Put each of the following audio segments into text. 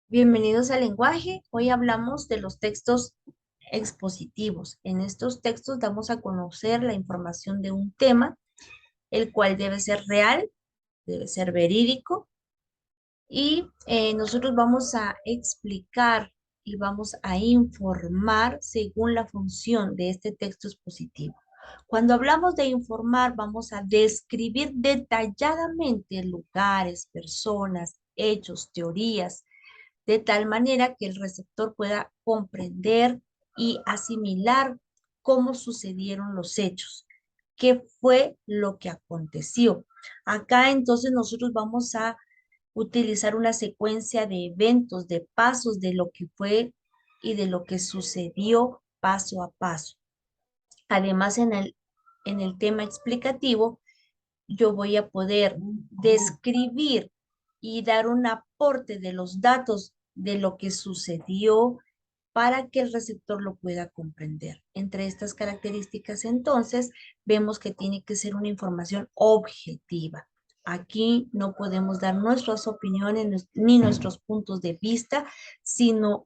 Bienvenidos al lenguaje. Hoy hablamos de los textos expositivos. En estos textos damos a conocer la información de un tema, el cual debe ser real, debe ser verídico y nosotros vamos a explicar y vamos a informar según la función de este texto expositivo. Cuando hablamos de informar, vamos a describir detalladamente lugares, personas, hechos, teorías de tal manera que el receptor pueda comprender y asimilar cómo sucedieron los hechos, qué fue lo que aconteció. Acá entonces nosotros vamos a utilizar una secuencia de eventos, de pasos de lo que fue y de lo que sucedió paso a paso. Además, en el tema explicativo, yo voy a poder describir y dar un aporte de los datos de lo que sucedió para que el receptor lo pueda comprender. Entre estas características, entonces, vemos que tiene que ser una información objetiva. Aquí no podemos dar nuestras opiniones ni nuestros puntos de vista, sino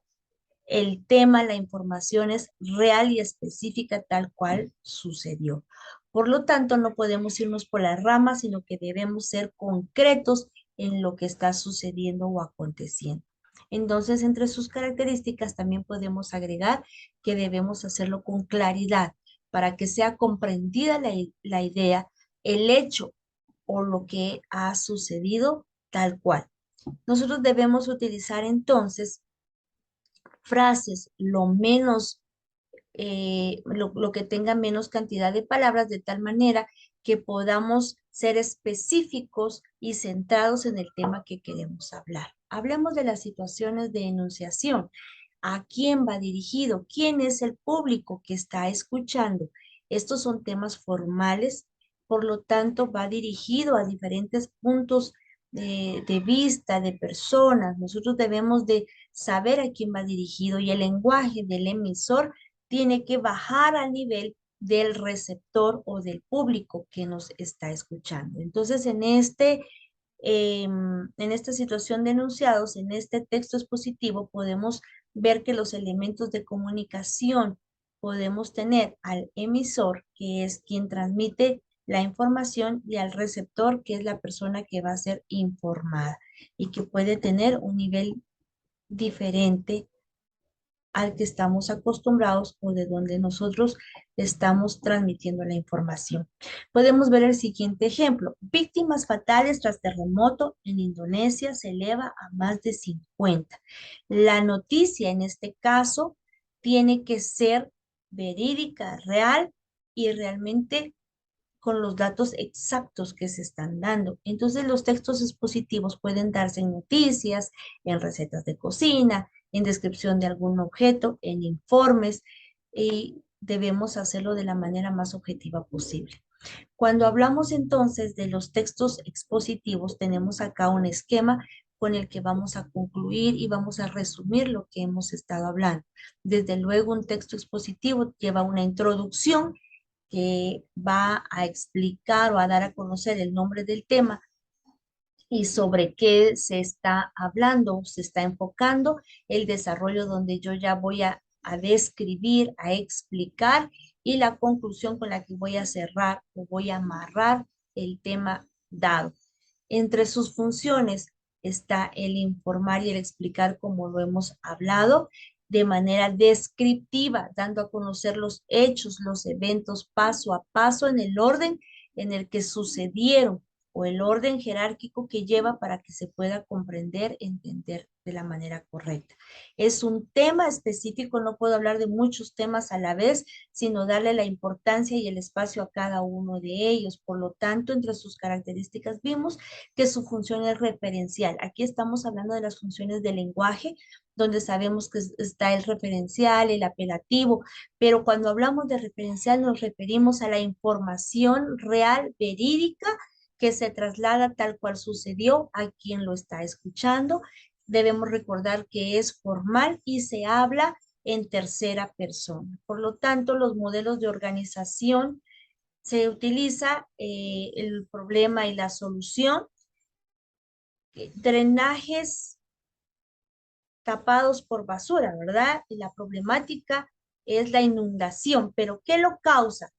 el tema, la información es real y específica tal cual sucedió. Por lo tanto, no podemos irnos por las ramas, sino que debemos ser concretos en lo que está sucediendo o aconteciendo. Entonces, entre sus características también podemos agregar que debemos hacerlo con claridad para que sea comprendida la idea, el hecho o lo que ha sucedido tal cual. Nosotros debemos utilizar entonces frases lo que tenga menos cantidad de palabras, de tal manera que podamos ser específicos y centrados en el tema que queremos hablar. Hablemos de las situaciones de enunciación. ¿A quién va dirigido? ¿Quién es el público que está escuchando? Estos son temas formales, por lo tanto va dirigido a diferentes puntos de vista, de personas. Nosotros debemos de saber a quién va dirigido y el lenguaje del emisor tiene que bajar al nivel del receptor o del público que nos está escuchando. Entonces, en esta situación de enunciados, en este texto expositivo, podemos ver que los elementos de comunicación podemos tener al emisor, que es quien transmite la información, y al receptor, que es la persona que va a ser informada y que puede tener un nivel diferente al que estamos acostumbrados o de donde nosotros estamos transmitiendo la información. Podemos ver el siguiente ejemplo. Víctimas fatales tras terremoto en Indonesia se eleva a más de 50. La noticia en este caso tiene que ser verídica, real y realmente con los datos exactos que se están dando. Entonces, los textos expositivos pueden darse en noticias, en recetas de cocina, en descripción de algún objeto, en informes, y debemos hacerlo de la manera más objetiva posible. Cuando hablamos entonces de los textos expositivos, tenemos acá un esquema con el que vamos a concluir y vamos a resumir lo que hemos estado hablando. Desde luego, un texto expositivo lleva una introducción que va a explicar o a dar a conocer el nombre del tema y sobre qué se está hablando, se está enfocando, el desarrollo donde yo ya voy a describir, a explicar, y la conclusión con la que voy a cerrar o voy a amarrar el tema dado. Entre sus funciones está el informar y el explicar, como lo hemos hablado, de manera descriptiva, dando a conocer los hechos, los eventos paso a paso en el orden en el que sucedieron o el orden jerárquico que lleva para que se pueda comprender, entender de la manera correcta. Es un tema específico, no puedo hablar de muchos temas a la vez, sino darle la importancia y el espacio a cada uno de ellos. Por lo tanto, entre sus características vimos que su función es referencial. Aquí estamos hablando de las funciones del lenguaje, donde sabemos que está el referencial, el apelativo, pero cuando hablamos de referencial nos referimos a la información real, verídica, que se traslada tal cual sucedió a quien lo está escuchando. Debemos recordar que es formal y se habla en tercera persona. Por lo tanto, los modelos de organización se utiliza el problema y la solución, drenajes tapados por basura, ¿verdad? Y la problemática es la inundación, pero ¿qué lo causa?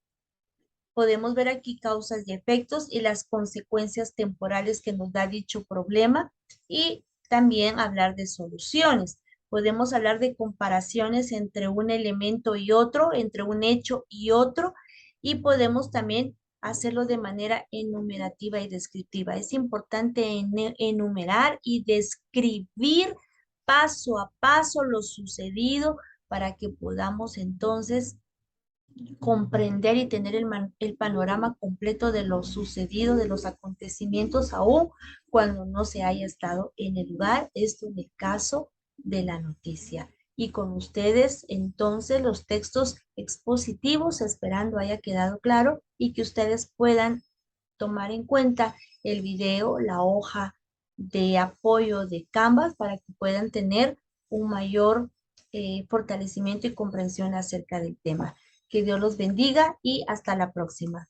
Podemos ver aquí causas y efectos y las consecuencias temporales que nos da dicho problema y también hablar de soluciones. Podemos hablar de comparaciones entre un elemento y otro, entre un hecho y otro, y podemos también hacerlo de manera enumerativa y descriptiva. Es importante enumerar y describir paso a paso lo sucedido para que podamos entonces comprender y tener el panorama completo de lo sucedido, de los acontecimientos, aún cuando no se haya estado en el lugar, esto en el caso de la noticia. Y con ustedes, entonces, los textos expositivos, esperando haya quedado claro y que ustedes puedan tomar en cuenta el video, la hoja de apoyo de Canvas para que puedan tener un mayor fortalecimiento y comprensión acerca del tema. Que Dios los bendiga y hasta la próxima.